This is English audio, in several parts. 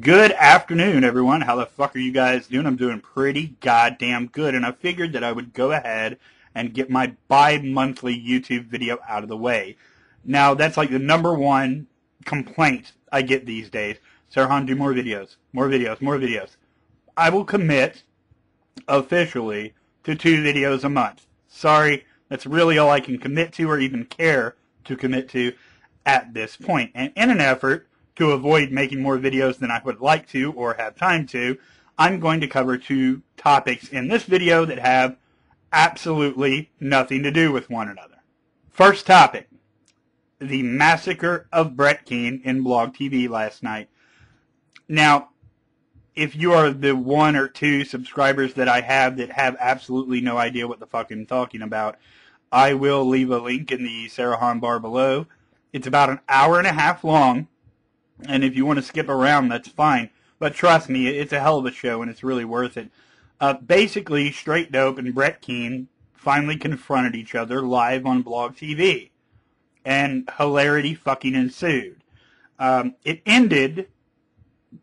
Good afternoon, everyone. How the fuck are you guys doing? I'm doing pretty goddamn good, and I figured that I would go ahead and get my bi-monthly YouTube video out of the way. Now, that's like the number one complaint I get these days. Sarhan, do more videos, more videos, more videos. I will commit officially to 2 videos a month. Sorry, that's really all I can commit to or even care to commit to at this point. And in an effort to avoid making more videos than I would like to or have time to, I'm going to cover 2 topics in this video that have absolutely nothing to do with one another. First topic, the massacre of Brett Keane in Blog TV last night. Now, if you are the 1 or 2 subscribers that I have that have absolutely no idea what the fuck I'm talking about, I will leave a link in the Sarhan bar below. It's about an hour and a half long, and if you want to skip around, that's fine. But trust me, it's a hell of a show, and it's really worth it. Basically, Straight Dope and Brett Keane finally confronted each other live on Blog TV, and hilarity fucking ensued. It ended,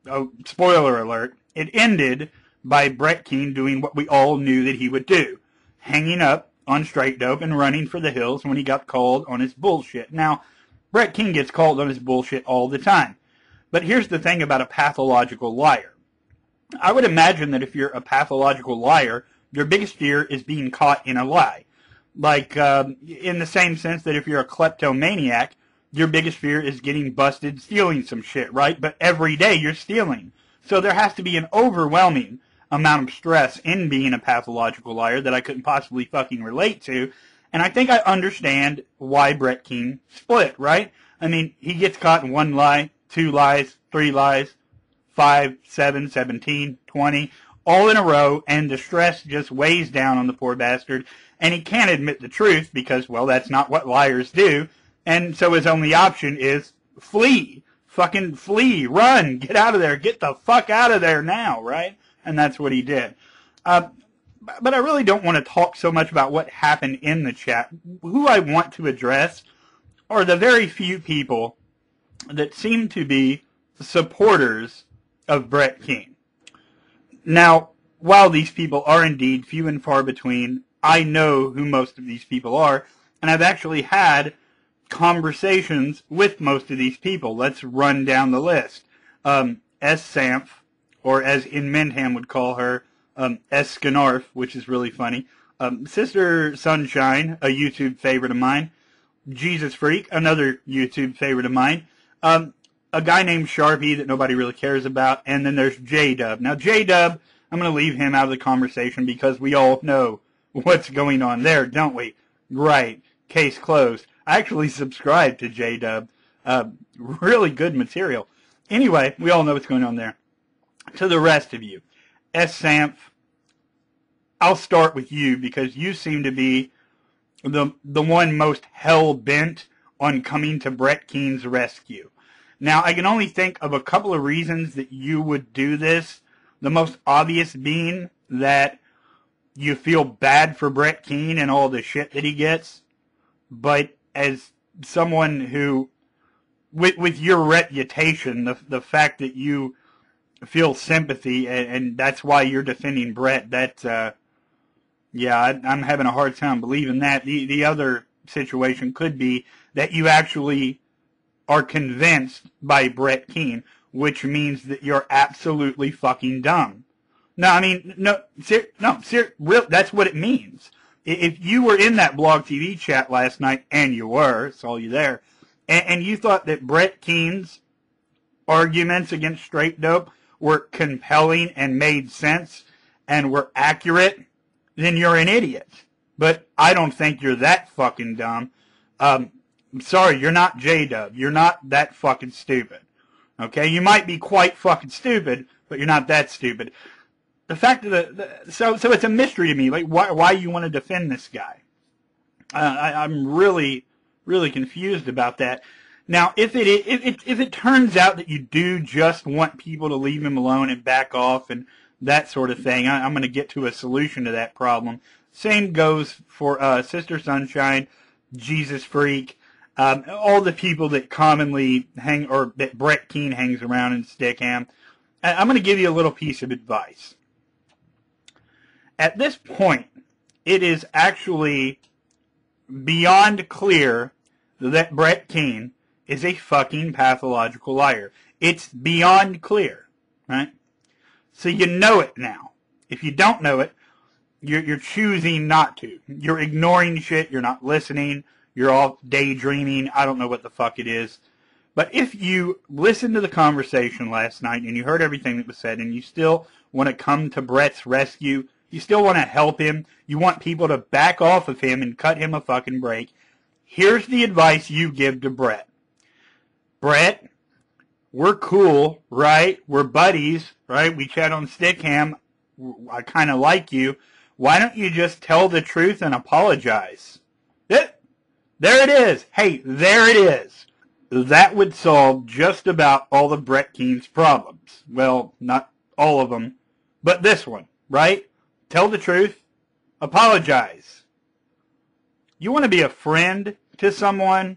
oh, spoiler alert, it ended by Brett Keane doing what we all knew that he would do, hanging up on Straight Dope and running for the hills when he got called on his bullshit. Now, Brett Keane gets called on his bullshit all the time. But here's the thing about a pathological liar. I would imagine that if you're a pathological liar, your biggest fear is being caught in a lie. Like, in the same sense that if you're a kleptomaniac, your biggest fear is getting busted stealing some shit, right? But every day you're stealing. So there has to be an overwhelming amount of stress in being a pathological liar that I couldn't possibly fucking relate to. And I think I understand why Brett Keane split, right? I mean, he gets caught in 1 lie, 2 lies, 3 lies, 5, 7, 17, 20, all in a row, and the stress just weighs down on the poor bastard, and he can't admit the truth because, well, that's not what liars do, and so his only option is flee. Fucking flee, run, get out of there, get the fuck out of there now, right? And that's what he did. But I really don't want to talk so much about what happened in the chat. Who I want to address are the very few people that seem to be supporters of Brett Keane. Now, while these people are indeed few and far between, I know who most of these people are, and I've actually had conversations with most of these people. Let's run down the list. S. Samph, or as in Mendham would call her, S. Skinarf, which is really funny. Sister Sunshine, a YouTube favorite of mine. Jesus Freak, another YouTube favorite of mine. A guy named Sharpie that nobody really cares about, and then there's J-Dub. Now, J-Dub, I'm going to leave him out of the conversation because we all know what's going on there, don't we? Right. Case closed. I actually subscribed to J-Dub. Really good material. Anyway, we all know what's going on there. To the rest of you, S. Samph, I'll start with you because you seem to be the one most hell-bent on coming to Brett Keane's rescue. Now, I can only think of a couple of reasons that you would do this. The most obvious being that you feel bad for Brett Keane and all the shit that he gets. But as someone who, with your reputation, the fact that you feel sympathy and that's why you're defending Brett, that, yeah, I'm having a hard time believing that. The other situation could be that you actually are convinced by Brett Keane, which means that you're absolutely fucking dumb. No, I mean, that's what it means. If you were in that Blog TV chat last night, and you were, saw you there, and you thought that Brett Keane's arguments against Straight Dope were compelling and made sense and were accurate, then you're an idiot. But I don't think you're that fucking dumb. Sorry, you're not J-Dub. You're not that fucking stupid. Okay? You might be quite fucking stupid, but you're not that stupid. The fact of so it's a mystery to me, like why you want to defend this guy. I'm really, really confused about that. Now, if it turns out that you do just want people to leave him alone and back off and that sort of thing, I'm going to get to a solution to that problem. Same goes for Sister Sunshine, Jesus Freak, all the people that commonly hang, or that Brett Keane hangs around in Stickham. I'm going to give you a little piece of advice. At this point, it is actually beyond clear that Brett Keane is a fucking pathological liar. It's beyond clear, right? So you know it now. If you don't know it, you're choosing not to. You're ignoring shit. You're not listening. You're all daydreaming. I don't know what the fuck it is. But if you listened to the conversation last night and you heard everything that was said and you still want to come to Brett's rescue, you still want to help him, you want people to back off of him and cut him a fucking break, here's the advice you give to Brett. Brett, we're cool, right? We're buddies, right? We chat on Stickam. I kind of like you. Why don't you just tell the truth and apologize? There it is. Hey, there it is. That would solve just about all of Brett Keane's problems. Well, not all of them, but this one, right? Tell the truth. Apologize. You want to be a friend to someone,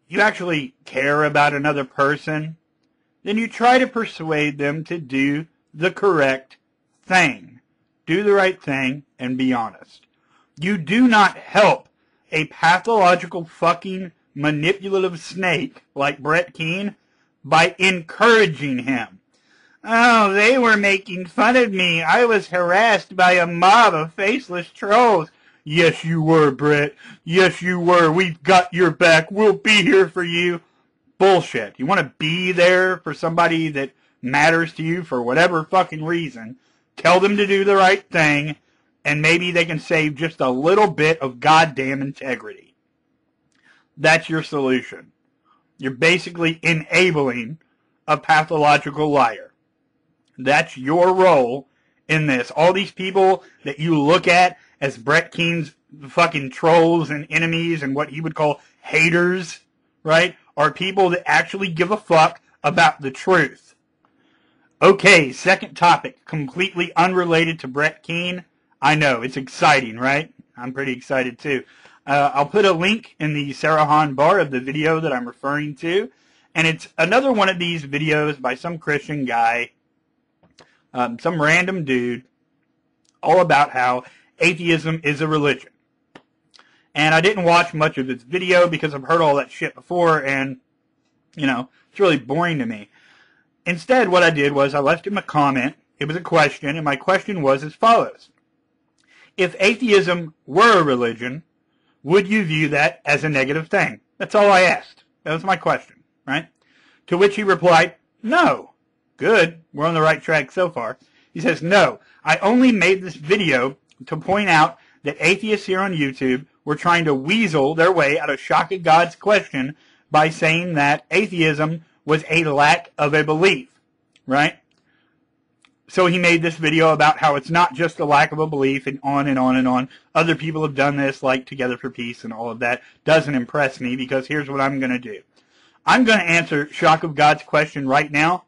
you actually care about another person, then you try to persuade them to do the correct thing. Do the right thing and be honest. You do not help a pathological fucking manipulative snake like Brett Keane by encouraging him. Oh, they were making fun of me. I was harassed by a mob of faceless trolls. Yes, you were, Brett. Yes, you were. We've got your back. We'll be here for you. Bullshit. You want to be there for somebody that matters to you for whatever fucking reason. Tell them to do the right thing, and maybe they can save just a little bit of goddamn integrity. That's your solution. You're basically enabling a pathological liar. That's your role in this. All these people that you look at as Brett Keane's fucking trolls and enemies and what he would call haters, right, are people that actually give a fuck about the truth. Okay, second topic, completely unrelated to Brett Keane. I know, it's exciting, right? I'm pretty excited too. I'll put a link in the Sarah Hahn bar of the video that I'm referring to. And it's another one of these videos by some Christian guy, some random dude, all about how atheism is a religion. And I didn't watch much of his video because I've heard all that shit before and, you know, it's really boring to me. Instead, what I did was I left him a comment. It was a question, and my question was as follows. If atheism were a religion, would you view that as a negative thing? That's all I asked. That was my question, right? To which he replied, no. Good. We're on the right track so far. He says, no. I only made this video to point out that atheists here on YouTube were trying to weasel their way out of Shock of God's question by saying that atheism was a lack of a belief, right? So he made this video about how it's not just a lack of a belief and on and on and on. Other people have done this, like Together for Peace and all of that. Doesn't impress me because here's what I'm going to do. I'm going to answer Shock of God's question right now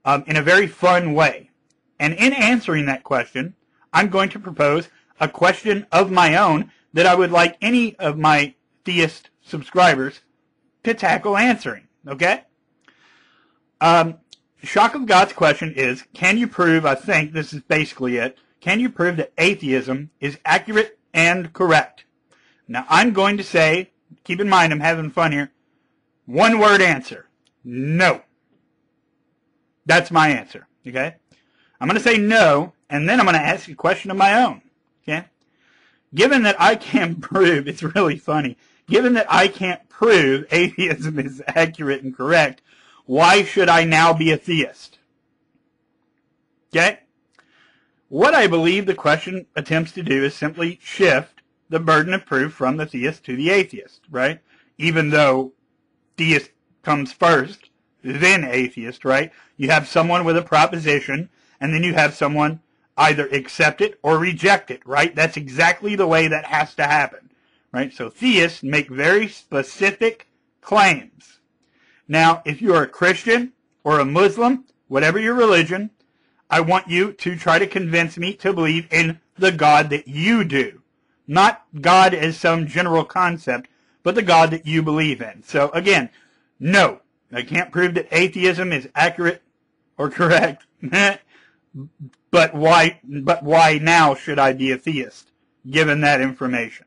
in a very fun way. And in answering that question, I'm going to propose a question of my own that I would like any of my theist subscribers to tackle answering, okay? Shock of God's question is, can you prove, I think this is basically it, can you prove that atheism is accurate and correct? Now, I'm going to say, keep in mind I'm having fun here, one word answer, no. That's my answer, okay? I'm going to say no, and then I'm going to ask a question of my own, okay? Given that I can't prove, it's really funny, given that I can't prove atheism is accurate and correct, why should I now be a theist? Okay? What I believe the question attempts to do is simply shift the burden of proof from the theist to the atheist, right? Even though theist comes first, then atheist, right? You have someone with a proposition, and then you have someone either accept it or reject it, right? That's exactly the way that has to happen, right? So theists make very specific claims. Now, if you are a Christian or a Muslim, whatever your religion, I want you to try to convince me to believe in the God that you do. Not God as some general concept, but the God that you believe in. So, again, no. I can't prove that atheism is accurate or correct. But why now should I be a theist, given that information?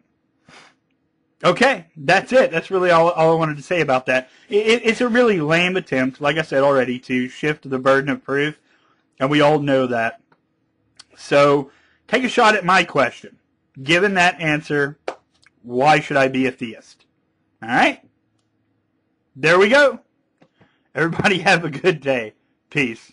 Okay, that's it. That's really all I wanted to say about that. It's a really lame attempt, like I said already, to shift the burden of proof, and we all know that. So take a shot at my question. Given that answer, why should I be a theist? All right? There we go. Everybody have a good day. Peace.